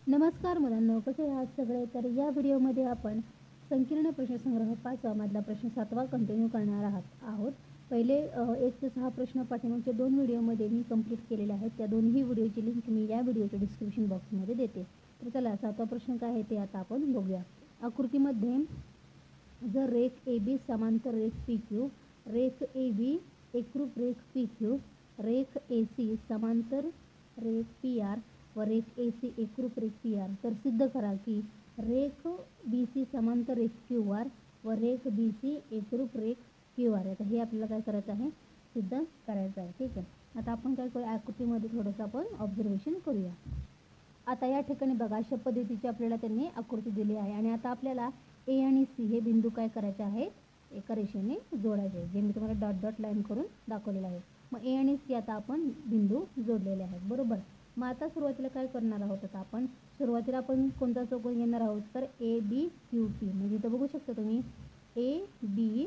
नमस्कार मुलांनो, कसे आहात सगळे? तर या व्हिडिओमध्ये आपण संकीर्ण प्रश्नसंग्रह 5 मधला प्रश्न 7वा कंटिन्यू करणार आहोत. पहिले 1 ते 6 प्रश्न पाठीमागच्या 2 व्हिडिओमध्ये मी कंप्लीट केलेले आहेत. त्या दोन्ही व्हिडिओची लिंक मी या व्हिडिओच्या डिस्क्रिप्शन बॉक्समध्ये देते. तर चला 7वा प्रश्न काय आहे ते आता आपण बघूया. आकृतीमध्ये जर रेख AB समांतर रेख PQ, रेख AB एकरूप रेख PQ, रेख AC समांतर रेख PR व रेख AC एकरूप रेख PR, तर सिद्ध करा की रेख BC समांतर रेख QR व रेख BC एकरूप रेख QR. आता हे आपल्याला काय करायचं आहे? सिद्ध करायचं आहे. ठीक आहे. आता आपण काय करूया, आकृतीमध्ये थोडंसं आपण ऑब्झर्वेशन करूया. आता या ठिकाणी बघा, अशा पद्धतीची आपल्याला त्यांनी आकृती दिली आहे आणि आता आपल्याला A आणि C हे बिंदू काय करायचे आहेत? एका रेषेने जोडायचे, जे मी तुम्हाला डॉट डॉट लाईन करून दाखवलेलं आहे. मग A आणि C आता आपण बिंदू जोडलेले आहेत, बरोबर. मग आता सुरुवातीला काय करणार आहोत? आता आपण सुरुवातीला आपण कोणता चौकोन घेणार आहोत? तर ABQP, म्हणजे इथं बघू शकता तुम्ही AB,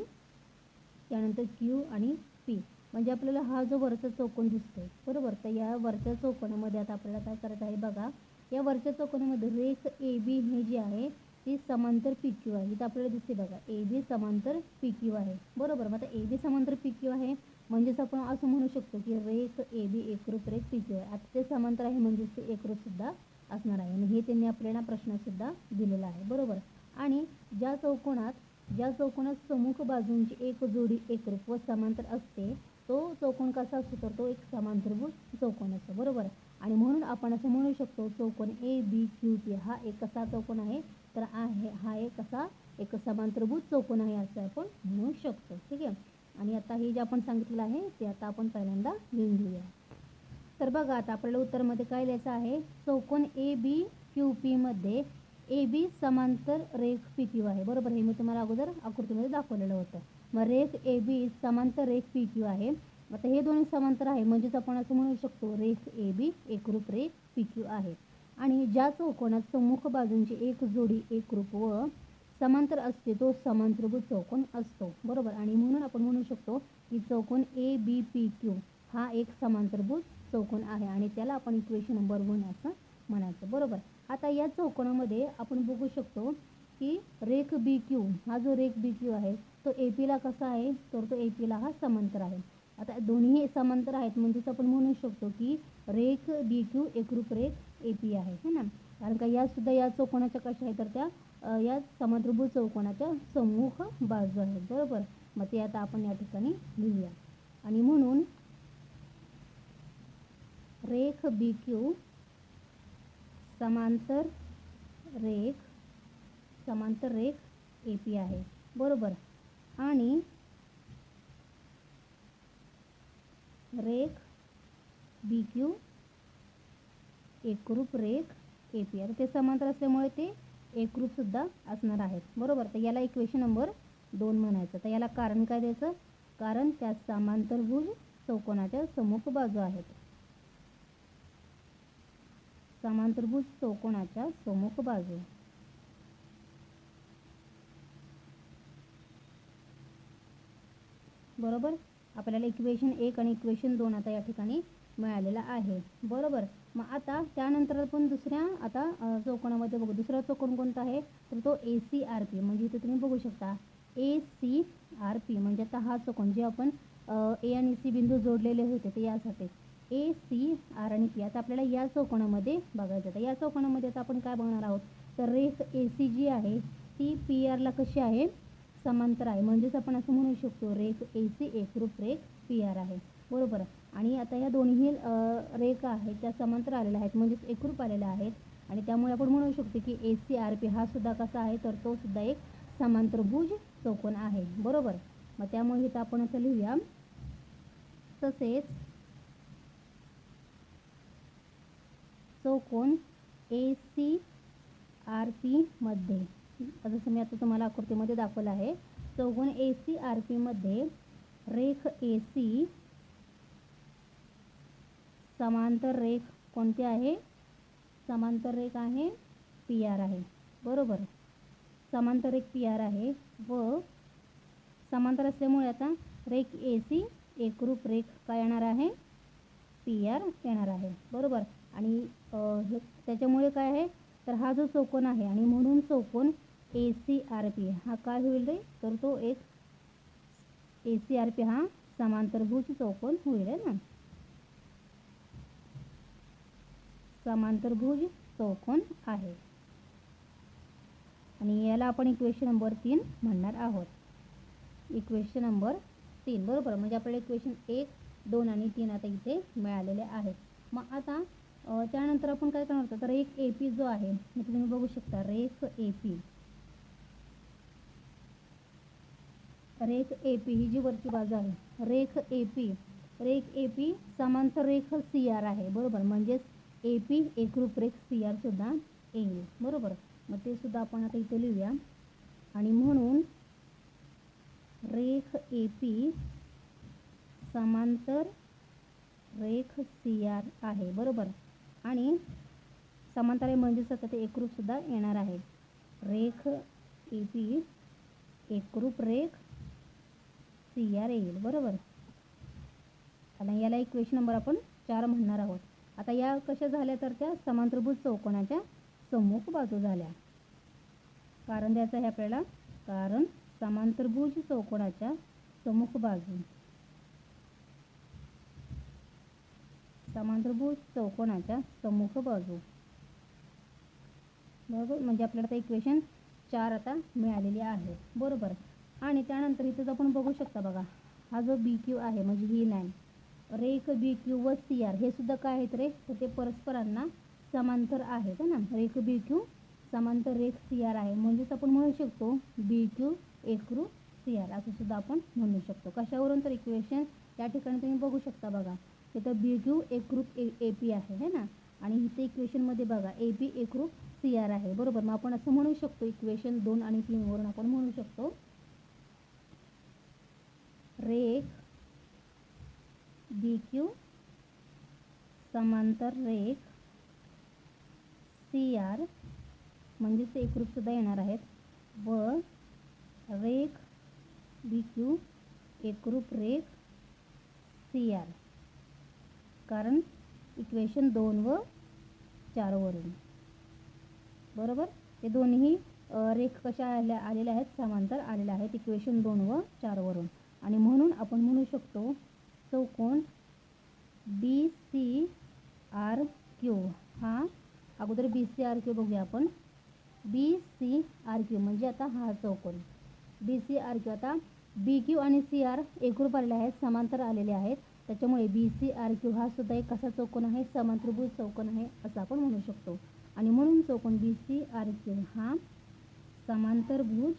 त्यानंतर Q आणि P, म्हणजे आपल्याला हा जो वरचा चौकोन दिसतोय, बरोबर. तर या वरच्या चौकोनामध्ये आता आपल्याला काय करायचं आहे बघा, या वरच्या चौकोनामध्ये रेख AB हे जी आहे ती समांतर PQ आहे. इथं आपल्याला दिसते बघा, AB समांतर PQ आहे, बरोबर. मग आता AB समांतर PQ आहे म्हणजेच आपण असं म्हणू शकतो की रेख AB एकरूप रेख PQ आहे. आता ते समांतर आहे म्हणजेच ते एकरूप सुद्धा असणार आहे आणि हे त्यांनी आपल्याला प्रश्नात सुद्धा दिलेलं आहे, बरोबर. आणि ज्या चौकोनात सम्मुख बाजूंची एक जोडी एकरूप व समांतर असते तो चौकोन कसा असतो? तर तो एक समांतरभुज चौकोन असतो, बरोबर. आणि म्हणून आपण असं म्हणू शकतो चौकोन ABQP हा एक कसा चौकोन आहे? तर हा एक समांतरभुज चौकोन आहे असं आपण म्हणू शकतो. ठीक आहे. आणि आता हे जे आपण सांगितलेलं आहे ते आता आपण पहिल्यांदा लिहून घेऊया. तर बघा, आता आपल्याला उत्तरमध्ये काय लिहायचं आहे? चौकोन ABQP मध्ये AB समांतर रेख PQ आहे, बरोबर. हे मी तुम्हाला अगोदर आकृतीमध्ये दाखवलेलं होतं. मग रेख AB समांतर रेख PQ आहे. आता हे दोन्ही समांतर आहे म्हणजेच आपण असं म्हणू शकतो रेख AB एकरूप रेख PQ आहे. आणि ज्या चौकोनात सम्मुख बाजूंची एक जोडी एकरूप व समांतर असते तो समांतरभुज चौकोन असतो, बरोबर. आणि म्हणून आपण म्हणू शकतो की चौकोन ABPQ हा एक समांतरभुज चौकोन आहे आणि त्याला आपण इक्वेशन नंबर 1 असं म्हणायचं, बरोबर. आता या चौकोनामध्ये आपण बघू शकतो की रेख BQ हा जो रेख BQ आहे तो APला कसा आहे? तर तो APला हा समांतर आहे. आता दोन्ही समांतर आहेत म्हणजेच आपण म्हणू शकतो की रेख BQ एकरूप रेख AP आहे, है ना. कारण का या सुद्धा या चौकोनाच्या कशा आहे? तर त्या या समांतरभुज चौकोनाच्या सम्मुख बाजू आहेत, बरोबर. मग ते आता आपण या ठिकाणी लिहूया. आणि म्हणून रेख BQ समांतर रेख AP आहे, बरोबर. आणि रेख BQ एकरूप रेख AP आहे. ते समांतर असल्यामुळे ते एकरूप सुद्धा असणार आहेत, बरोबर. तर याला इक्वेशन नंबर 2 म्हणायचं. तर याला कारण काय द्यायचं? कारण त्या समांतरभुज चौकोनाच्या सम्मुख बाजू आहेत. समांतरभुज चौकोनाच्या सम्मुख बाजू, बरोबर. आपल्याला इक्वेशन 1 आणि इक्वेशन 2 आता या ठिकाणी मिळालेलं आहे, बरोबर. मग आता त्यानंतर आपण दुसऱ्या आता चौकोनामध्ये बघू. दुसरा चौकोन कोणता आहे? तर तो ACRP, म्हणजे इथे तुम्ही बघू शकता ACRP म्हणजे आता हा चौकोन जे आपण A आणि C बिंदू जोडलेले होते ते यासाठी ACR आणि P. आता आपल्याला या चौकोनामध्ये बघायचं. तर या चौकोनामध्ये आता आपण काय बघणार आहोत? तर रेख AC जी आहे ती PR ला कशी आहे? समांतर आहे म्हणजेच आपण असं म्हणू शकतो रेख AC एकरूप रेख PR आहे, बरोबर. आणि आता या दोन्ही रेखा आहेत त्या समांतर आलेल्या आहेत म्हणजेच एकरूप आलेल्या आहेत आणि त्यामुळे आपण म्हणू शकतो की ACRP हा सुद्धा कसा आहे? तर तो सुद्धा एक समांतरभुज चौकोन आहे, बरोबर. मग त्यामुळे इथं आपण असं लिहूया. तसेच चौकोन ACRP मध्ये, जसं मी आता तुम्हाला आकृतीमध्ये दाखवलं आहे, चौकोन ACRP मध्ये रेख AC समांतर रेख कोणती आहे? समांतर रेख आहे PR आहे, बरोबर. समांतर रेख PR आहे व समांतर असल्यामुळे आता रेख AC एकरूप रेख काय येणार आहे? PR येणार आहे, बरोबर. आणि त्याच्यामुळे काय आहे? तर हा जो चौकोन आहे आणि म्हणून चौकोन ACRP हा काय होईल रे, तर तो एक ACRP हा समांतरभुज चौकोन होईल आहे ना, समांतरभुज चौकोन आहे. आणि याला आपण इक्वेशन नंबर 3 म्हणणार आहोत. इक्वेशन नंबर 3 बरोबर. म्हणजे आपल्याला इक्वेशन 1, 2 आणि 3 आता इथे मिळालेले आहेत. मग आता त्यानंतर आपण काय करणार आहोत, तर रेख AP जो आहे इथे तुम्ही बघू शकता, रेख AP ही जी वरची बाजू आहे, रेख AP समांतर रेख CR आहे बरोबर. म्हणजेच AP एकरूप रेख CR सुद्धा येईल बरोबर. मग ते सुद्धा आपण आता इथे लिहूया. आणि म्हणून रेख AP समांतर रेख CR आहे बरोबर. आणि समांतर आहे म्हणजेच आता ते एकरूप सुद्धा येणार आहे. रेख AP एकरूप रेख CR येईल बरोबर. आणि याला इक्वेशन नंबर आपण 4 म्हणणार आहोत. आता या कशा झाल्या, तर त्या समांतरभुज चौकोनाच्या सम्मुख बाजू झाल्या. कारण द्यायचं आहे आपल्याला, कारण समांतरभुज चौकोनाच्या सम्मुख बाजू, समांतरभुज चौकोनाच्या सम्मुख बाजू बरोबर. म्हणजे आपल्याला आता इक्वेशन 4 आता मिळालेली आहे बरोबर. आणि त्यानंतर इथेच आपण बघू शकता बघा, हा जो BQ आहे म्हणजे ही लाईन, रेख BQ व CR हे सुद्धा काय आहेत रे, तर ते परस्परांना समांतर आहेत ना. रेख BQ समांतर रेख CR आहे. म्हणजेच आपण म्हणू शकतो BQ एकरूप CR असं सुद्धा आपण म्हणू शकतो. कशावरून, तर इक्वेशन या ठिकाणी तुम्ही बघू शकता बघा, तिथं BQ एकरूप AP आहे ना. आणि इथे इक्वेशनमध्ये बघा AP एकरूप CR आहे बरोबर. मग आपण असं म्हणू शकतो, इक्वेशन 2 आणि 3 वरून आपण म्हणू शकतो, रेख BQ समांतर रेख CR म्हणजेच एकरूप सुद्धा येणार आहेत, व रेख BQ एकरूप रेख CR, कारण इक्वेशन 2 व 4 वरून बरोबर. ते दोन्ही रेख कशा आलेल्या आहेत, समांतर आलेल्या आहेत इक्वेशन 2 व 4 वरून. आणि म्हणून आपण म्हणू शकतो चौकोन BCRQ हा, अगोदर BCRQ बघूया आपण. BCRQ म्हणजे आता हा चौकोन BCRQ, आता BQ आणि CR एकरूप आलेले आहेत, समांतर आलेले आहेत, त्याच्यामुळे BCRQ हा सुद्धा एक कसा चौकोन आहे, समांतरभुज चौकोन आहे असं आपण म्हणू शकतो. आणि म्हणून चौकोन BCRQ हा समांतरभुज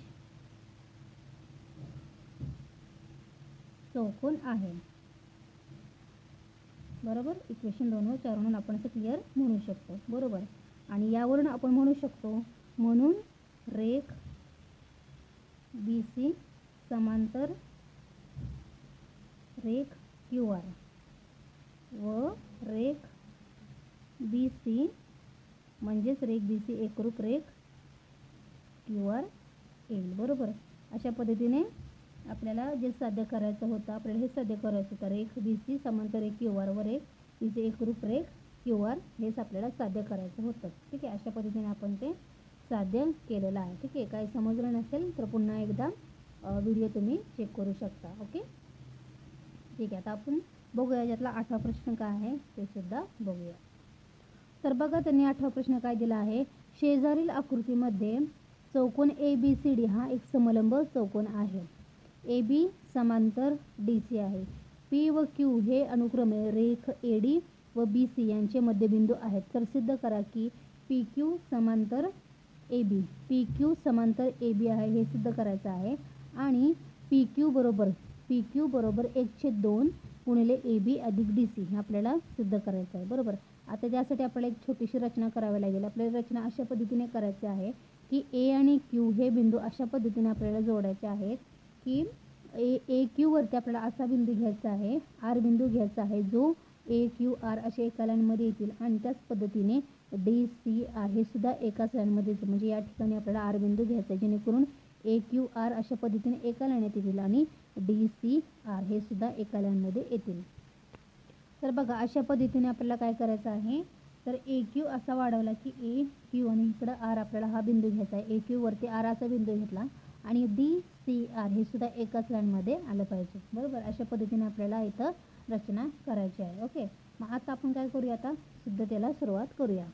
चौकोन आहे बरोबर. इक्वेशन 2 व 4 वरून आपण असं क्लिअर म्हणू शकतो बरोबर. आणि यावरून आपण म्हणू शकतो, म्हणून रेख BC समांतर रेख QR व रेख BC म्हणजेच रेख BC एकरूप रेख QR येईल बरोबर. अशा पद्धतीने आपल्याला जे साध्य करायचं होतं, आपल्याला हे साध्य करायचं होतं, रेख BC समांतर रेख QR व रेख BC एकरूप रेख QR हेच आपल्याला साध्य करायचं होतं. ठीक आहे. अशा पद्धतीने आपण ते साध्य केलेलं आहे. ठीक आहे. काही समजलं नसेल तर पुन्हा एकदा व्हिडिओ तुम्ही चेक करू शकता. ओके. ठीक आहे. आता आपण बघूया यातला 8वा प्रश्न काय आहे ते सुद्धा बघूया. तर बघा, त्यांनी 8वा प्रश्न काय दिला आहे, शेजारील आकृतीमध्ये चौकोन ABCD हा एक समलंब चौकोन आहे. AB समांतर DC आहे. P व Q हे अनुक्रमे रेख AD व BC यांचे मध्यबिंदू आहेत. तर सिद्ध करा की PQ समांतर PQ समांतर AB आहे, हे सिद्ध करायचं आहे. आणि PQ बरोबर 1/2 गुणिले AB अधिक DC हे आपल्याला सिद्ध करायचं आहे बरोबर. आता त्यासाठी आपल्याला एक छोटीशी रचना करावी लागेल. आपल्याला रचना अशा पद्धतीने करायची आहे की A आणि Q हे बिंदू अशा पद्धतीने आपल्याला जोडायचे आहेत की AQ वरती आपल्याला असा बिंदू घ्यायचा आहे, R बिंदू घ्यायचा आहे, जो AQR अशा एका लाईनमध्ये येतील. आणि त्याच पद्धतीने DCR हे सुद्धा एकाच लाईनमध्ये येतील. म्हणजे या ठिकाणी आपल्याला R बिंदू घ्यायचा आहे, जेणेकरून AQR अशा पद्धतीने एका लाईनीत येतील आणि DCR हे सुद्धा एका लाईनमध्ये येतील. तर बघा, अशा पद्धतीने आपल्याला काय करायचं आहे, तर ए क्यू असा वाढवला की ए क्यू आणि इकडं आर आपल्याला हा बिंदू घ्यायचा आहे. ए क्यू वरती आर असा बिंदू घेतला आणि डी सी आर हे सुद्धा एकाच लाईनमध्ये आलं पाहिजे. बरोबर, अशा पद्धतीने आपल्याला इथं रचना करायची आहे. ओके, मग आता आपण काय करूया, आता सिद्धतेला सुरुवात करूया.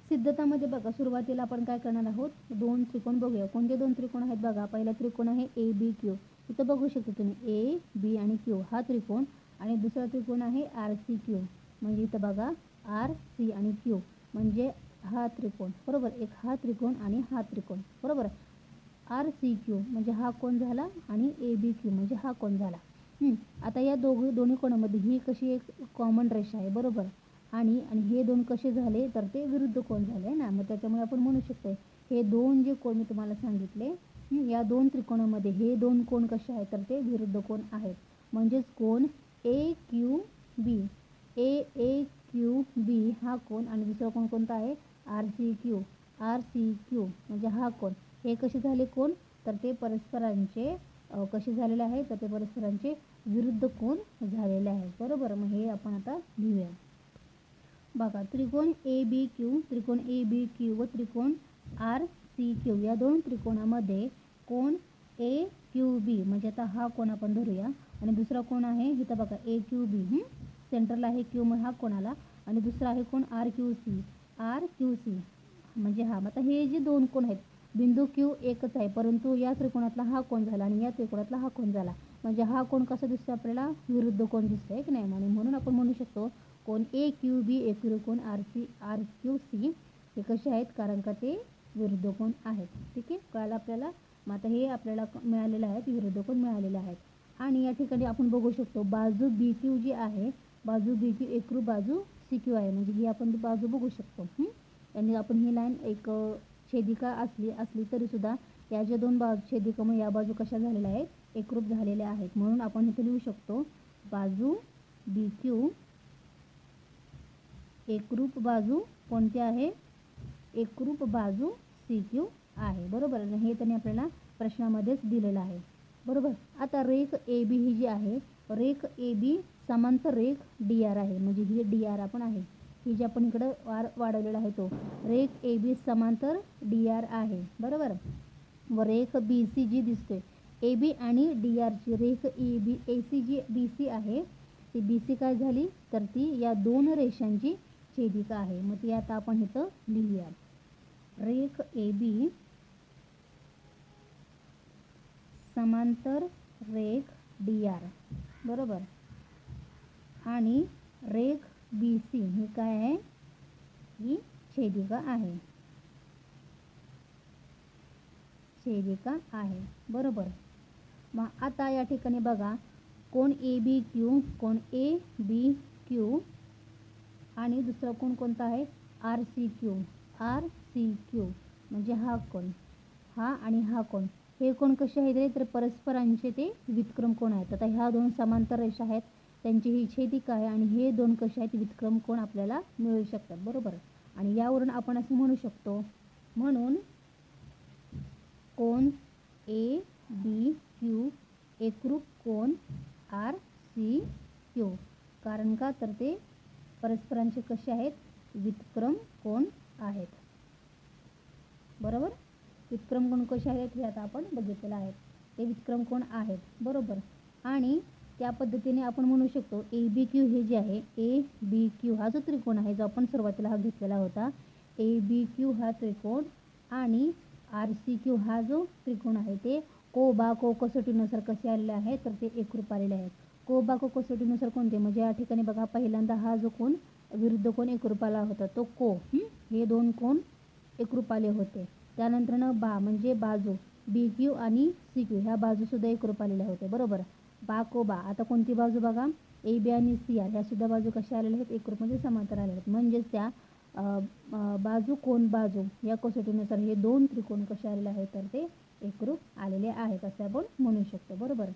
सिद्धतामध्ये बघा, सुरुवातीला आपण काय करणार आहोत, दोन त्रिकोण बघूया. कोणते दोन त्रिकोण आहेत बघा. पहिला त्रिकोण आहे ए बी क्यू. इथं बघू शकता तुम्ही ए बी आणि क्यू हा त्रिकोण, आणि दुसरा त्रिकोण आहे आर सी क्यू. म्हणजे इथं बघा आर सी आणि क्यू म्हणजे हा त्रिकोण. बरोबर, एक हा त्रिकोण आणि हा त्रिकोण. बरोबर, आर सी क्यू म्हणजे हा कोण झाला आणि ए बी क्यू म्हणजे हा कोण झाला. आता या दोन्ही कोणामध्ये ही कशी एक कॉमन रेषा आहे. बरोबर, आणि हे दोन कसे झाले तर ते विरुद्ध कोण झाले ना. मग त्याच्यामुळे आपण म्हणू शकतो हे दोन जे कोण मी तुम्हाला सांगितले, या दोन त्रिकोणामध्ये हे दोन कोण कसे आहेत तर ते विरुद्ध कोण आहेत. म्हणजेच कोण ए क्यू बी, ए क्यू बी हा कोण, आणि दुसरा कोण कोणता आहे आर सी क्यू म्हणजे हा कोण. हे कसे झाले कोण तर ते परस्परांचे कसे झालेले आहेत तर ते परस्परांचे विरुद्ध कोण झालेले आहेत. बरोबर, मग हे आपण आता लिहूया. बघा, त्रिकोण ए बी क्यू व त्रिकोण आर सी क्यू या दोन त्रिकोणामध्ये कोण ए क्यू बी म्हणजे आता हा कोण आपण धरूया, आणि दुसरा कोण आहे इथं बघा ए क्यू बी. सेंटरला आहे क्यू मग हा कोण आला, आणि दुसरा आहे कोण आर क्यू सी म्हणजे हा. आता हे जे दोन कोण आहेत, बिंदू क्यू एकच आहे परंतु या त्रिकोणातला हा कोण झाला आणि या त्रिकोणातला हा कोण झाला. म्हणजे हा कोण कसा दिसतो आपल्याला विरुद्ध कोण दिसतोय की नाही. आणि म्हणून आपण म्हणू शकतो कोण ए क्यू बी त्रिकोण आर क्यू सी हे कसे आहेत कारण का ते विरुद्ध कोण आहेत. ठीक आहे, कळालं आपल्याला. मग आता हे आपल्याला मिळालेलं आहेत, विरुद्ध कोण मिळालेले आहेत. आणि या ठिकाणी आपण बघू शकतो बाजू बी क्यू जी आहे, बाजू बी क्यू एकरूप बाजू सी क्यू आहे. म्हणजे ही आपण बाजू बघू शकतो. आणि आपण ही लाईन एक छेदिका असली तरी सुद्धा या ज्या दोन छेदिका मग या बाजू कशा झालेल्या आहेत एकरूप झालेल्या आहेत. म्हणून आपण इथे लिहू शकतो बाजू बी क्यू एकरूप बाजू कोणती आहे, एकरूप बाजू सी क्यू आहे. बरोबर, हे त्यांनी आपल्याला प्रश्नामध्येच दिलेलं आहे. बरोबर, आता रेख ए बी ही जी आहे, रेख ए बी समांतर रेख डी आर आहे. म्हणजे ही डी आर आपण आहे, ही जी आपण इकडं वाढवलेला आहे तो रेख ए बी समांतर डी आर आहे. बरोबर, व रेख बी सी जी दिसतोय ए बी आणि डी आरची रेख ए सी जी बी सी आहे, ती बी सी काय झाली तर ती या दोन रेषांची छेदिका आहे. मग ती आता आपण इथं लिहूया. रेख ए बी समांतर रेख डी आर. बरोबर, आणि रेख बी सी ही काय आहे, ही छेदिका आहे, छेदिका आहे. बरोबर, मग आता या ठिकाणी बघा कोण ए बी क्यू आणि दुसरा कोण कोणता आहे आर सी क्यू म्हणजे हा कोण, हा आणि हा कोण. हे कोण कसे आहेत तर परस्परांचे ते व्युत्क्रम कोण आहेत. आता ह्या दोन समांतर रेषा आहेत, त्यांची ही छेदिका आहे, आणि हे दोन कसे आहेत व्युत्क्रम कोण आपल्याला मिळू शकतात. बरोबर, आणि यावरून आपण असं म्हणू शकतो, म्हणून कोण ए बी क्यू एकरूप कोण आर सी क्यू. कारण का तर ते परस्परांचे कसे आहेत व्युत्क्रम कोण आहेत. बरोबर, व्युत्क्रम कोण कसे आहेत हे आता आपण बघितलेलं आहे, ते व्युत्क्रम कोण आहेत. बरोबर, आणि त्या पद्धतीने आपण म्हणू शकतो ए बी क्यू हे जे आहे, ए बी क्यू हा जो त्रिकोण आहे जो आपण सुरुवातीला हा घेतलेला होता, ए बी क्यू हा त्रिकोण आणि आर सी क्यू हा जो त्रिकोण आहे ते को कसोटीनुसार कसे आलेले आहेत तर ते एकरूप आलेले आहेत. को कसोटीनुसार कोणते म्हणजे या ठिकाणी बघा पहिल्यांदा हा जो कोण विरुद्ध कोण एकरूप आला होता तो को, हे दोन कोण एकरूप आले होते. त्यानंतर बा म्हणजे बाजू बी क्यू आणि सी क्यू ह्या बाजू सुद्धा एकरूप आलेल्या होत्या. बरोबर, बा आता कोणती बाजू बघा ए बी आणि सी आर ह्या सुद्धा बाजू कशा आलेल्या आहेत एकरूप म्हणजे समांतर आलेल्या आहेत. म्हणजेच त्या बाजू कोण बाजू या कसोटीनुसार हे दोन त्रिकोण कसे आलेले आहेत तर ते एकरूप आलेले आहेत असे आपण म्हणू शकतो. बरोबर,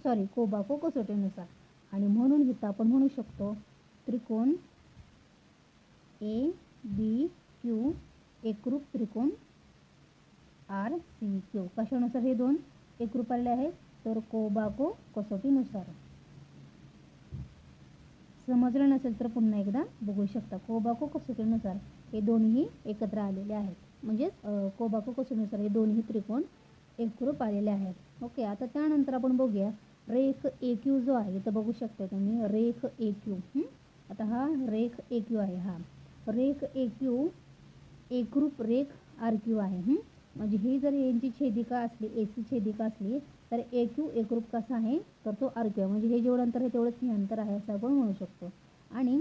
सॉरी को कसोटीनुसार. आणि म्हणून इथं आपण म्हणू शकतो त्रिकोण ए बी क्यू एकरूप त्रिकोण आर सी क्यू कशानुसार हे दोन एकरूप आलेले आहेत तर को कसोटीनुसार. समजलं नसेल तर पुन्हा एकदा बघू शकता. कोबाको कसोटीनुसार हे दोन्ही एकत्र आलेले आहेत. म्हणजेच कोबाको कसोटीनुसार हे दोन्ही त्रिकोण एकरूप आलेले आहेत. ओके, आता त्यानंतर आपण बघूया रेख AQ जो आहे इथं बघू शकता तुम्ही रेख AQ. आता हा रेख AQ आहे. हा रेख AQ एकरूप रेख RQ आहे. म्हणजे ही जर यांची छेदिका असली AC छेदिका असली तर AQ एकरूप कसा आहे तर तो RQ आहे. म्हणजे हे जेवढं अंतर आहे तेवढंच हे अंतर आहे असं आपण म्हणू शकतो. आणि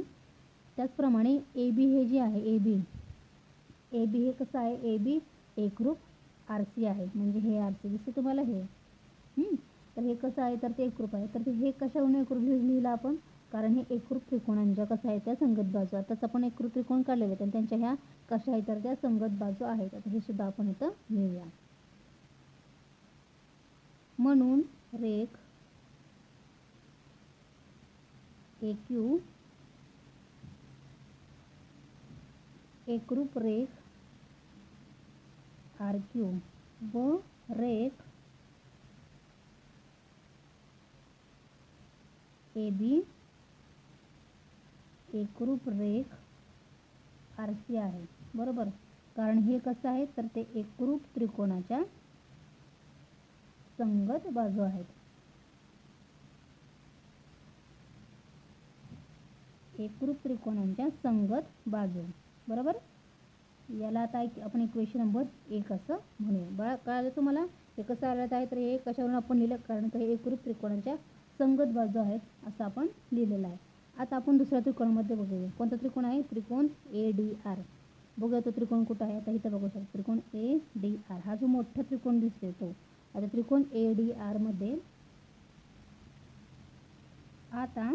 त्याचप्रमाणे AB हे जे आहे AB हे कसं आहे AB एकरूप RC आहे. म्हणजे हे RC दिसतं तुम्हाला हे. तर हे कसं आहे तर ते एकरूप आहे. तर हे कशावरून एकरूप लिहिलं आपण कारण हे एकरूप त्रिकोणांच्या कसं आहे त्या संगत बाजू. आताच आपण एकरूप त्रिकोण काढलेले आहेत आणि त्यांच्या ह्या कशा आहेत तर त्या संगत बाजू आहेत. आता हे सुद्धा आपण इथं लिहूया. म्हणून रेख AQ एकरूप रेख RQ व रेख AB एकरूप रेख RC आहे. बरोबर, कारण हे कसं आहे तर ते एकरूप त्रिकोणाच्या संगत बाजू आहेत. एकरूप त्रिकोणांच्या संगत बाजू. बरोबर, याला आता आपण इक्वेशन नंबर 1 असं म्हणूया. बघा कळालं तुम्हाला हे कसं आलं आहे तर हे कशावरून आपण लिहिलं कारण हे एकरूप त्रिकोणांच्या संगत बाजू आहेत असं आपण लिहिलेलं आहे. आता आपण दुसऱ्या त्रिकोणामध्ये बघूया. कोणता त्रिकोण आहे त्रिकोण ADR. बघूया तो त्रिकोण कुठं आहे. आता इथं बघू शकतो त्रिकोण ADR हा जो मोठा त्रिकोण दिसतोय तो. आता त्रिकोण ADR मध्ये आता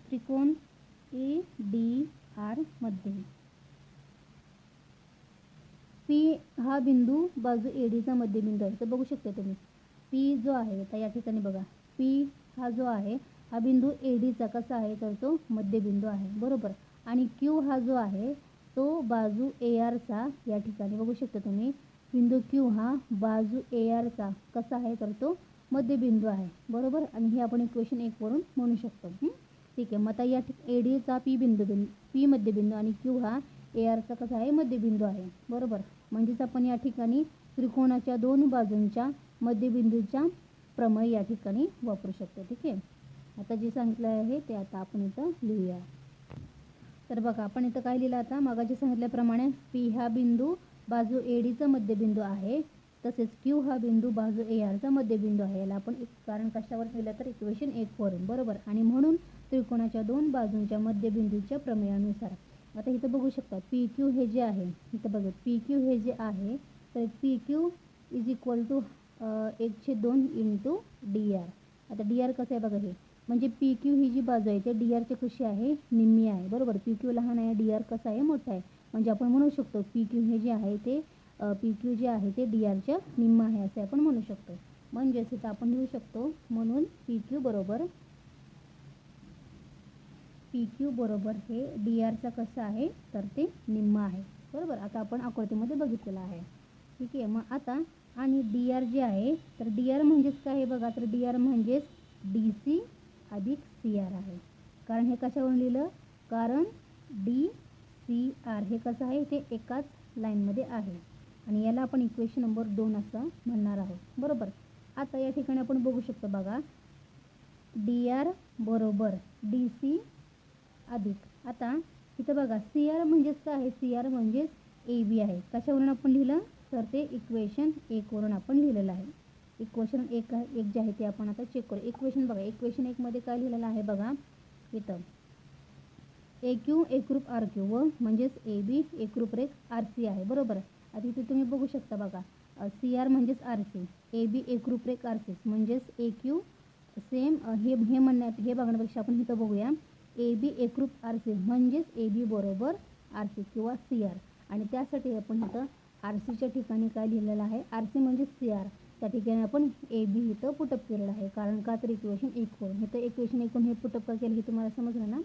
त्रिकोण ADR मध्ये P हा बिंदू बाजू ADचा मध्यबिंदू आहे. तर बघू शकता तुम्ही P जो आहे तर या ठिकाणी बघा P हा जो आहे हा बिंदू ADचा कसा आहे तर तो मध्यबिंदू आहे. बरोबर, आणि Q हा जो आहे तो बाजू ARचा या ठिकाणी बघू शकता तुम्ही बिंदू Q हा बाजू ARचा कसा आहे तर तो मध्यबिंदू आहे. बरोबर, आणि हे आपण इक्वेशन 1 वरून म्हणू शकतो. ठीक आहे, मग आता या ADचा P मध्यबिंदू आणि Q हा ARचा कसा आहे मध्यबिंदू आहे. बरोबर, म्हणजेच आपण या ठिकाणी त्रिकोणाच्या दोन बाजूंच्या मध्यबिंदूच्या प्रमेय या ठिकाणी वापरू शकतो. ठीक आहे, आता जे सांगितलं आहे ते आता आपण इथं लिहूया. तर बघा आपण इथं काय लिहिलं आता मागाशी सांगितल्याप्रमाणे P हा बिंदू बाजू ADचा मध्यबिंदू आहे तसेच Q हा बिंदू बाजू ARचा मध्यबिंदू आहे. याला आपण कारण कशावर लिहिलं तर इक्वेशन 1 वरून. बरोबर, आणि म्हणून त्रिकोणाच्या दोन बाजूंच्या मध्यबिंदूच्या प्रमेयानुसार आता इथं बघू शकता PQ हे जे आहे इथं बघा PQ हे जे आहे तर PQ is equal to 1/2 into DR. आता DR कसं आहे बघा हे म्हणजे PQ ही जी बाजू आहे ते DRची कशी आहे निम्मी आहे. बरोबर, PQ लहान आहे DR कसा आहे मोठा आहे. म्हणजे आपण म्हणू शकतो PQ हे जे आहे ते PQ जे आहे ते DRच्या निम्म आहे असे आपण म्हणू शकतो. म्हणजेच इथं आपण लिहू शकतो म्हणून PQ बरोबर हे DRचा कसं आहे तर ते निम्म आहे. बरोबर, आता आपण आकृतीमध्ये बघितलेलं आहे. ठीक आहे, मग आता आणि DR जे आहे तर DR म्हणजेच काय आहे बघा तर DR म्हणजेच DC अधिक CR आहे. कारण हे कशावरून लिहिलं कारण DCR हे कसं आहे ते एकाच लाईनमध्ये आहे आणि याला आपण इक्वेशन नंबर 2 असं म्हणणार आहोत. बरोबर, आता या ठिकाणी आपण बघू शकतो बघा DR बरोबर DC अधिक आता इथं बघा CR म्हणजेच काय आहे CR म्हणजेच AB आहे. कशावरून आपण लिहिलं तर ते इक्वेशन 1 वरून आपण लिहिलेलं आहे. इक्वेशन 1 जे आहे ते आपण आता चेक करू. इक्वेशन बघा इक्वेशन 1 मध्ये काय लिहिलेलं आहे बघा इथं AQ एकरूप RQ व म्हणजेच AB एकरूप रेख RC आहे. बरोबर, आता इथे तुम्ही बघू शकता बघा CR म्हणजेच RC AB एकरूप रेख RC म्हणजेच AQ सेम हे बघण्यापेक्षा आपण इथं बघूया AB एकरूप RC म्हणजेच AB बरोबर RC किंवा CR आणि त्यासाठी आपण इथं RCच्या ठिकाणी काय लिहिलेलं आहे RC म्हणजे CR त्या ठिकाणी आपण AB इथं पुटअप केलेलं आहे. कारण का तर इक्वेशन 1 वरून इथं इक्वेशन 1 हे पुटअप का केलं हे तुम्हाला समजलं ना.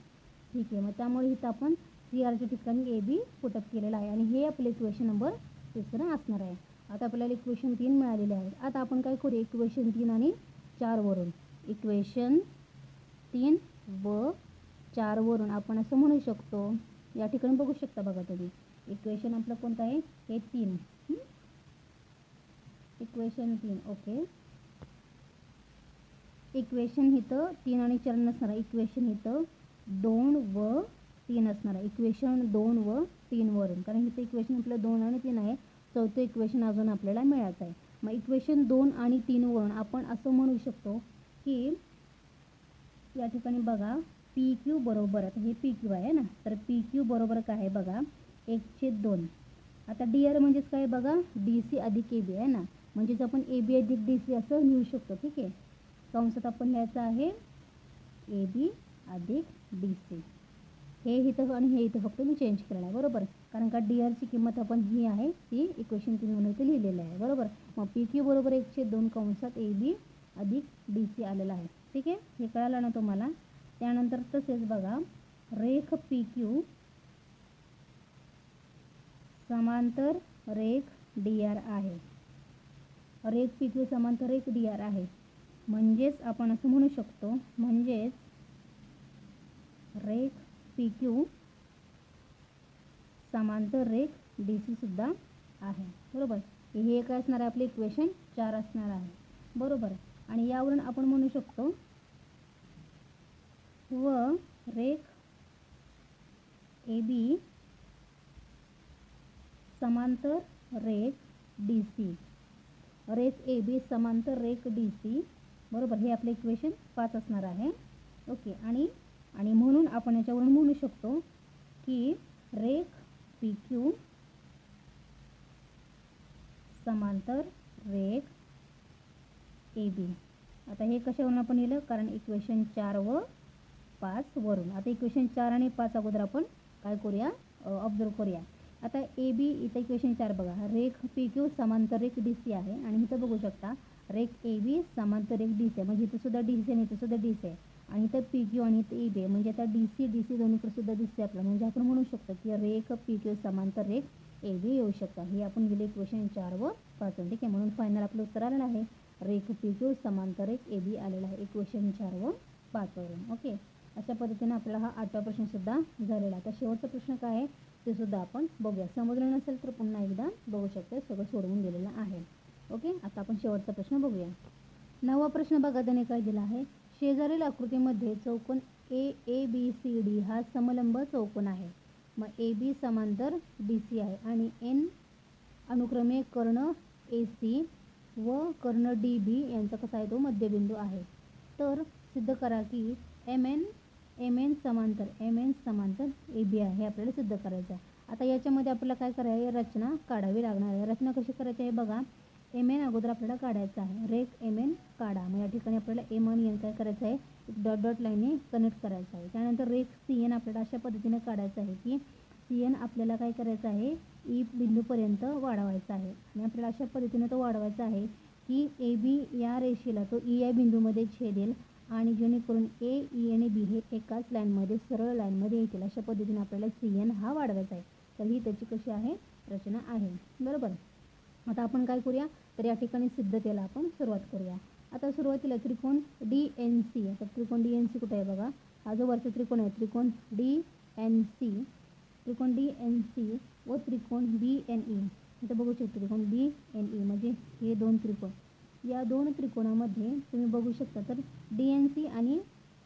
ठीक आहे, मग त्यामुळे इथं आपण CRच्या ठिकाणी AB पुटअप केलेलं आहे आणि हे आपलं इक्वेशन नंबर 3 असणार आहे. आता आपल्याला इक्वेशन 3 मिळालेले आहे. आता आपण काय करू इक्वेशन 3 आणि 4 वरून इक्वेशन 3 व 4 वरून आपण असं म्हणू शकतो. या ठिकाणी बघू शकता बघा तुम्ही, इक्वेशन आपलं कोणतं आहे, हे 3. इक्वेशन 3. ओके, इक्वेशन इथं 3 आणि 4 नसणार आहे. इक्वेशन इथं 2 व 3 असणार आहे. इक्वेशन 2 व 3 वरून, कारण इथं इक्वेशन आपलं 2 आणि 3 आहे. चौथं इक्वेशन अजून आपल्याला मिळायचं आहे. मग इक्वेशन 2 आणि 3 वरून आपण असं म्हणू शकतो की या ठिकाणी बघा पी क्यू बरोबर, आता हे पी क्यू आहे ना, तर पी क्यू बरोबर काय आहे बघा 1/2. आता डी आर म्हणजेच काय बघा, डी सी अधिक ए बी आहे ना, म्हणजेच आपण ए बी अधिक डी सी असं लिहू शकतो. ठीक आहे, कंसात आपण लिहायचं आहे ए बी अधिक डी सी. हे इथं आणि हे इथं फक्त मी चेंज केलेलं आहे, बरोबर, कारण का डी आरची किंमत आपण ही आहे ती इक्वेशन 3 म्हणून इथे लिहिलेलं आहे, बरोबर. मग पी क्यू बरोबर 1/2 कंसात ए बी अधिक डी सी आलेलं आहे. ठीक आहे, हे कळालं ना तुम्हाला. त्यानंतर तसेच बघा रेख पी क्यू समांतर रेख डी आर आहे. रेख पी क्यू समांतर रेख डी आर आहे, म्हणजेच आपण असं म्हणू शकतो, म्हणजेच रेख पी क्यू समांतर रेख डी सी सुद्धा आहे, बरोबर. हे काय असणार आहे, आपले इक्वेशन 4 असणार आहे, बरोबर. आणि यावरून आपण म्हणू शकतो व रेख ए बी समांतर रेख डी सी, रेख ए बी समांतर रेख डी सी, बरोबर. हे आपले इक्वेशन 5 असणार आहे. ओके, आणि म्हणून आपण याच्यावरून म्हणू शकतो की रेख पी क्यू समांतर रेख ए बी. आता हे कशावरून आपण लिहिलं, कारण इक्वेशन 4 व 5 वरून. आता इक्वेशन 4 आणि 5 अगोदर आपण काय करूया, ऑब्झर्व करूया. आता ए बी इथं इक्वेशन 4 बघा, रेख पी क्यू समांतर रेख डी सी आहे, आणि इथं बघू शकता रेख ए बी समांतर रेख डी सी आहे, म्हणजे इथं सुद्धा डी सी आणि इथं सुद्धा डी सी आहे, आणि इथं पी क्यू आणि इथं ए बी आहे, म्हणजे आता डी सी दोन्हीकडे सुद्धा दिसते आपल्याला. म्हणजे आपण म्हणू शकतो की रेख पी क्यू समांतर रेख ए बी येऊ शकतात. हे आपण लिहिले इक्वेशन 4 व 5. ठीक आहे, म्हणून फायनल आपलं उत्तर आलेलं आहे रेख पी क्यू समांतर रेख ए बी आलेला आहे इक्वेशन 4 व 5 वरून. ओके, अशा पद्धतीने आपला हा 8वा प्रश्न सुद्धा झालेला. आता शेवटचा प्रश्न काय आहे ते सुद्धा आपण बघूया. समजलं नसेल तर पुन्हा एकदा बघू शकतो, सगळं सोडवून दिलेलं आहे. ओके, आता आपण शेवटचा प्रश्न बघूया. 9वा प्रश्न बघा, त्याने काय दिला आहे, शेजारील आकृतीमध्ये चौकोन ए बी सी डी हा समलंब चौकोन आहे. मग ए बी समांतर डी सी आहे आणि एन अनुक्रमे कर्ण ए सी व कर्ण डी बी यांचा कसा आहे तो मध्यबिंदू आहे. तर सिद्ध करा की एम एन समांतर ए बी आहे, हे आपल्याला सिद्ध करायचं आहे. आता याच्यामध्ये आपल्याला काय करायचं आहे, रचना काढावी लागणार आहे. रचना कशी करायची आहे बघा, एम एन अगोदर आपल्याला काढायचं आहे. रेख एम एन काढा. मग या ठिकाणी आपल्याला एम आणि एन काय करायचं आहे, डॉट डॉट लाईनने कनेक्ट करायचं आहे. त्यानंतर रेख सी एन आपल्याला अशा पद्धतीने काढायचं आहे की सी एन आपल्याला काय करायचं आहे, ई बिंदूपर्यंत वाढवायचा आहे, आणि आपल्याला अशा पद्धतीने तो वाढवायचा आहे की ए बी या रेषेला तो ई या बिंदूमध्ये छेदेल, आणि जेणेकरून ए ई आणि बी हे एकाच लाईनमध्ये सरळ लाईनमध्ये येतील. अशा पद्धतीने आपल्याला सी एन हा वाढवायचा आहे. तर ही त्याची कशी आहे, रचना आहे, बरोबर. आता आपण काय करूया, तर या ठिकाणी सिद्धतेला आपण सुरुवात करूया. आता सुरुवातीला त्रिकोण डी एन सी. आता त्रिकोण डी एन सी कुठे आहे बघा, हा जो वरचा त्रिकोण आहे त्रिकोण डी एन सी व त्रिकोण बी एन ई. इथं बघू शकतो त्रिकोण बी एन ई म्हणजे हे दोन त्रिकोण. या दोन त्रिकोणामध्ये तुम्ही बघू शकता तर डी एन सी आणि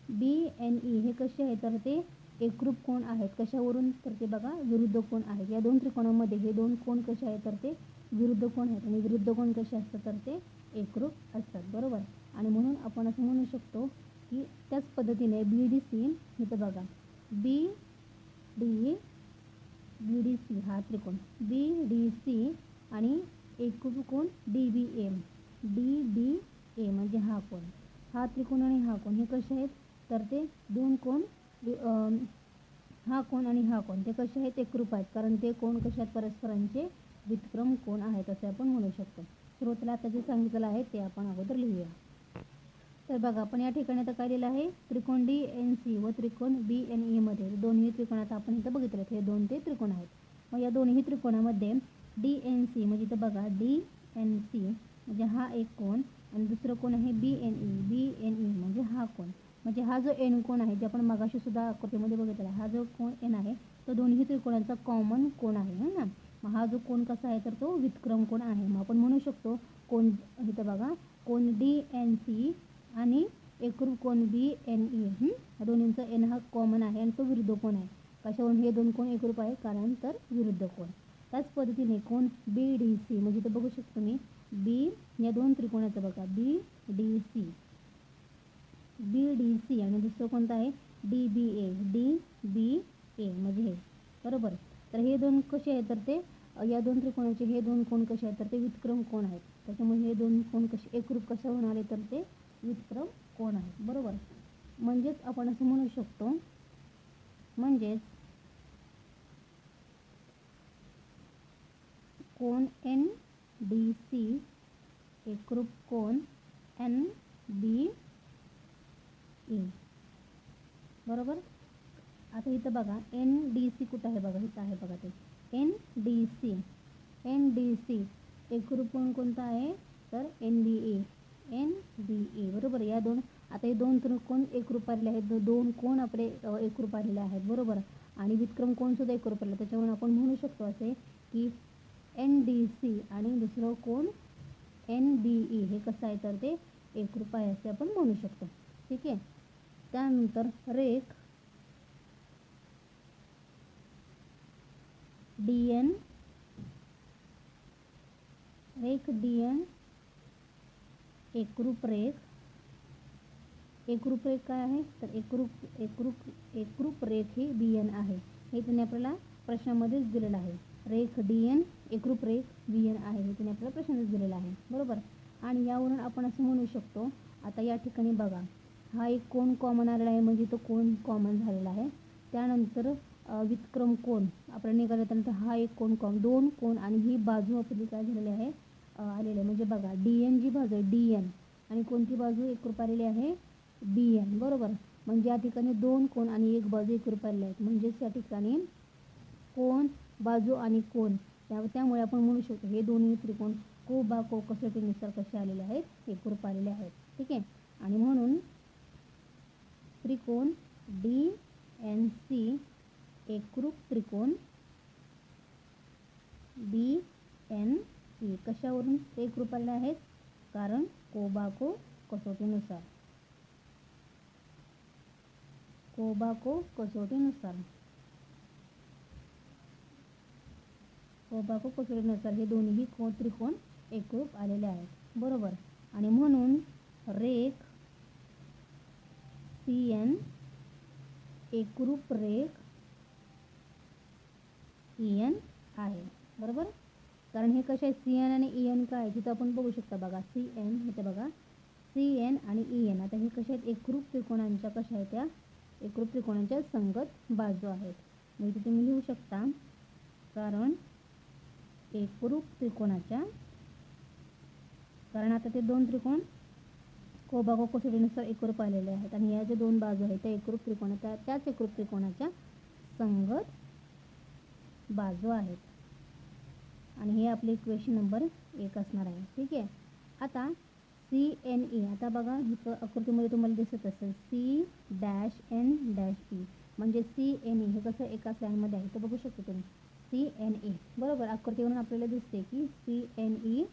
बी एन ई हे कसे आहेत, तर ते एकरूप कोण आहेत. कशावरून, तर ते बघा विरुद्ध कोण आहेत. या दोन त्रिकोणामध्ये हे दोन कोण कसे आहेत, तर ते विरुद्ध कोण आहेत, आणि विरुद्ध कोण कसे असतात, तर ते एकरूप असतात, बरोबर. आणि म्हणून आपण असं म्हणू शकतो की त्याच पद्धतीने बी डी सी, इथं बघा बी डी सी हा त्रिकोण बी डी सी आणि एकरूप कोण डी बी ए म्हणजे हा कोण, हा त्रिकोण आणि हा कोण हे कसे आहेत, तर ते दोन कोण, हा कोण आणि हा कोण ते कसे आहेत, एकरूप आहेत, कारण ते कोण कसे आहेत, परस्परांचे व्युत्क्रम कोण आहेत असे आपण म्हणू शकतो. सुरुवातीला आता जे सांगितलेलं आहे ते आपण अगोदर लिहूया. तर बघा आपण या ठिकाणी आता काय लिहिलं आहे, त्रिकोण डी एन सी व त्रिकोण बी एन ई मध्ये दोन्ही त्रिकोणात आपण इथं बघितलं हे दोन ते त्रिकोण आहेत. मग या दोन्ही त्रिकोणामध्ये डी एन सी म्हणजे इथं बघा डी एन सी म्हणजे हा एक कोण, आणि दुसरं कोण आहे बी एन ई म्हणजे हा कोण. म्हणजे हा जो एन कोण आहे, जे आपण मगाशी सुद्धा आकृतीमध्ये बघितला, हा जो कोण एन आहे तो दोन्ही त्रिकोणांचा कॉमन कोण आहे ना. मग हा जो कोण कसा आहे तर तो व्युत्क्रम कोण आहे. मग आपण म्हणू शकतो कोण, इथं बघा, कोण DNC आणि एकरूप कोण BNE, दोन्हींचा एन हा कॉमन आहे आणि तो विरुद्ध कोण आहे. कशावरून हे दोन कोण एकरूप आहे, कारण तर विरुद्ध कोण. त्याच पद्धतीने कोण BDC, म्हणजे इथं बघू शकतो मी बी या दोन त्रिकोणाचं बघा BDC आणि दुसरं कोणतं आहे DBA म्हणजे हे, बरोबर. तर हे दोन कसे आहेत तर ते या दोन त्रिकोणाचे हे दोन कोण कसे आहेत तर ते व्युत्क्रम कोण आहेत. त्याच्यामुळे हे दोन कोण कसे एकरूप कशा होणारे तर ते व्युत्क्रम कोण आहेत, बरोबर. म्हणजेच आपण असं म्हणू शकतो, म्हणजेच कोण NDC एकरूप कोण NBE, बरोबर. आता इथं बघा NDC कुठं आहे बघा, इथं आहे बघा ते NDC एकरूप कोण कोणता आहे तर NBA, बरोबर. या दोन, आता हे दोन त्रिकोण एकरूप आलेले आहेत, दोन कोण आपले एकरूप आलेले आहेत, बरोबर. आणि व्युत्क्रम कोण सुद्धा एकरूप आले, त्याच्यावरून आपण म्हणू शकतो असे की NDC आणि दुसरं कोण NBE हे कसं आहे तर ते एकरूप आहे असे आपण म्हणू शकतो, ठीक आहे. त्यानंतर रेख DN एकरूप रेख काय आहे तर एकरूप रेख ही BN आहे. हे त्यांनी आपल्याला प्रश्नामध्येच दिलेलं आहे. रेख DN एकरूप रेख BN आहे, हे त्यांनी आपल्याला प्रश्नामध्येच दिलेलं आहे, बरोबर. आणि यावरून आपण असं म्हणू शकतो, आता या ठिकाणी बघा हा एक कोण कॉमन आलेला आहे, म्हणजे तो कोण कॉमन झालेला आहे. त्यानंतर व्युत्क्रम कोण आपल्याला निघाला, त्यानंतर हा एक कोण दोन कोण आणि ही बाजू आपली काय झालेली आहे आलेली आहे. म्हणजे बघा DN जी बाजू आहे DN आणि कोणती बाजू एकरूप आलेली आहे BN, बरोबर. म्हणजे या ठिकाणी दोन कोण आणि एक बाजू एकरूप आलेली आहेत, म्हणजेच या ठिकाणी कोण, बाजू आणि कोण, त्यामुळे आपण म्हणू शकतो हे दोन्ही त्रिकोण को कसोटीनुसार कसे आलेले आहेत, एकरूप आलेले आहेत, ठीक आहे. आणि म्हणून त्रिकोण DNC एकरूप त्रिकोण BNE कशावरून ते एकरूप आलेले आहेत, कारण को कसोटीनुसार. हे दोन्ही त्रिकोण एकरूप आलेले आहेत, बरोबर. आणि म्हणून रेख CN एकरूप रेख EN आहे, बरोबर. कारण हे कसे आहे CN आणि EN काय आहे तिथं आपण बघू शकता बघा CN, इथे बघा CN आणि EN. आता हे कसे आहेत एकरूप त्रिकोणांच्या कशा आहेत त्या एकरूप त्रिकोणांच्या संगत बाजू आहेत. मग इथे तुम्ही लिहू शकता, कारण एकरूप त्रिकोणाच्या, कारण आता ते दोन त्रिकोण को कसोटीनुसार एकरूप आलेले आहेत आणि या जे दोन बाजू आहेत त्या एकरूप त्रिकोणाच्या त्याच एकरूप त्रिकोणाच्या संगत बाजू आहेत. आणि हे आपले इक्वेशन नंबर 1 असणार आहे, ठीक आहे. आता CNE, आता बघा इथं आकृतीमध्ये तुम्हाला दिसत असेल C-N-E, म्हणजे CNE हे कसं एकाच लाईनमध्ये आहे, तर बघू शकतो तुम्ही CNE, बरोबर. आकृतीवरून आपल्याला दिसते की CNE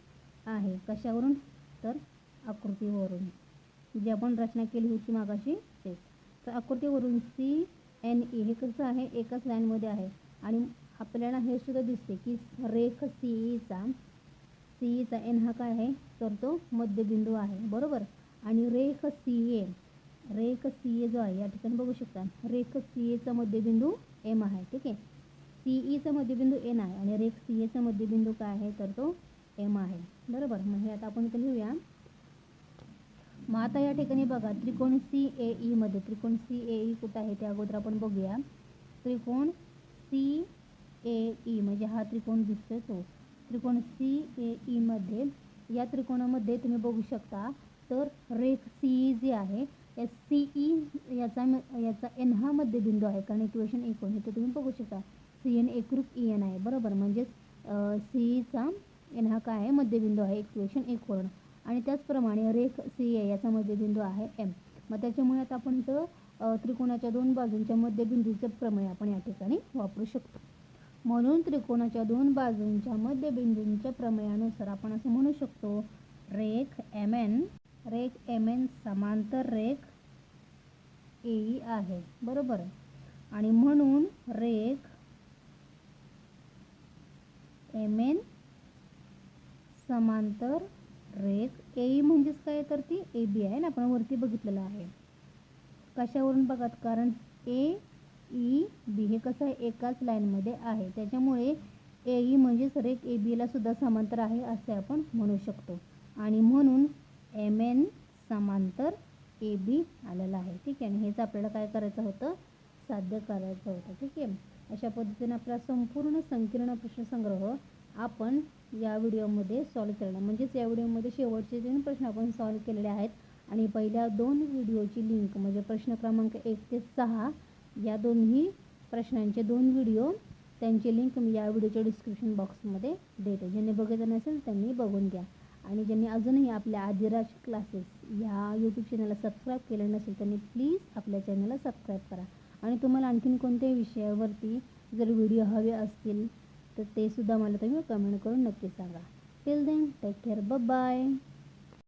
आहे, कशावरून तर आकृतीवरून जी आपण रचना केली होती मागाशी तेच. तर आकृतीवरून CNE हे कसं आहे एकाच लाईनमध्ये आहे. आणि आपल्याला हे सुद्धा दिसते की रेख CEचा N हा काय आहे तर तो मध्यबिंदू आहे, बरोबर. आणि रेख CA जो आहे या ठिकाणी बघू शकता रेख CAचा मध्यबिंदू M आहे, ठीक आहे. CEचा मध्यबिंदू N आहे आणि रेख CAचा मध्यबिंदू काय आहे तर तो M आहे, बरोबर. मग हे आता आपण इथे लिहूया. मग आता या ठिकाणी बघा त्रिकोण CAE मध्ये, त्रिकोण CAE कुठं आहे ते अगोदर आपण बघूया. त्रिकोण CAE म्हणजे हा त्रिकोण दिसतोय तो त्रिकोण CAE मध्ये, या त्रिकोणामध्ये तुम्ही बघू शकता तर रेख CE जी आहे त्या CE याचा N हा मध्यबिंदू आहे, कारण इक्वेशन 1 होईल तर तुम्ही बघू शकता CN एकरूप EN आहे, बरोबर. म्हणजेच CEचा N हा काय आहे मध्यबिंदू आहे इक्वेशन 1 वरून. आणि त्याचप्रमाणे रेख CA याचा मध्यबिंदू आहे M. मग त्याच्यामुळे आता आपण इथं त्रिकोणाच्या दोन बाजूंच्या मध्यबिंदूचे प्रमेय आपण या ठिकाणी वापरू शकतो. म्हणून त्रिकोणाच्या दोन बाजूंच्या मध्यबिंदूंच्या प्रमेयानुसार आपण असं म्हणू शकतो, रेख एम एन समांतर रेख ए आहे. बरोबर. आणि म्हणून रेख एम एन समांतर रेख ए म्हणजेच काय तर ती ए बी आहे ना, आपण वरती बघितलेलं आहे. कशावरून बघा, कारण ए ई बी हे कसं आहे एकाच लाईनमध्ये आहे, त्याच्यामुळे ए ई म्हणजेच रेख ए बीला सुद्धा समांतर आहे असे आपण म्हणू शकतो. आणि म्हणून एम एन समांतर ए बी आलेला आहे. ठीक आहे. आणि हेच आपल्याला काय करायचं होतं, साध्य करायचं होतं. ठीक आहे. अशा पद्धतीने आपला संपूर्ण संकीर्ण प्रश्नसंग्रह आपण या व्हिडिओमध्ये सॉल्व केलेला, म्हणजेच या व्हिडिओमध्ये शेवटचे 3 प्रश्न आपण सॉल्व केलेले आहेत. आणि पहिल्या 2 व्हिडिओची लिंक म्हणजे प्रश्न क्रमांक 1 ते 6 या दोन्ही प्रश्नांचे 2 व्हिडिओ, त्यांची लिंक मी या व्हिडिओच्या डिस्क्रिप्शन बॉक्समध्ये देते. ज्यांनी बघितलं नसेल त्यांनी बघून घ्या. आणि ज्यांनी अजूनही आपल्या आदिराज क्लासेस ह्या यूट्यूब चॅनलला सबस्क्राईब केलं नसेल त्यांनी प्लीज आपल्या चॅनलला सबस्क्राईब करा. आणि तुम्हाला आणखीन कोणत्याही विषयावरती जर व्हिडिओ हवे असतील तर ते सुद्धा मला तुम्ही कमेंट करून नक्की सांगा. Till then take care. Bye.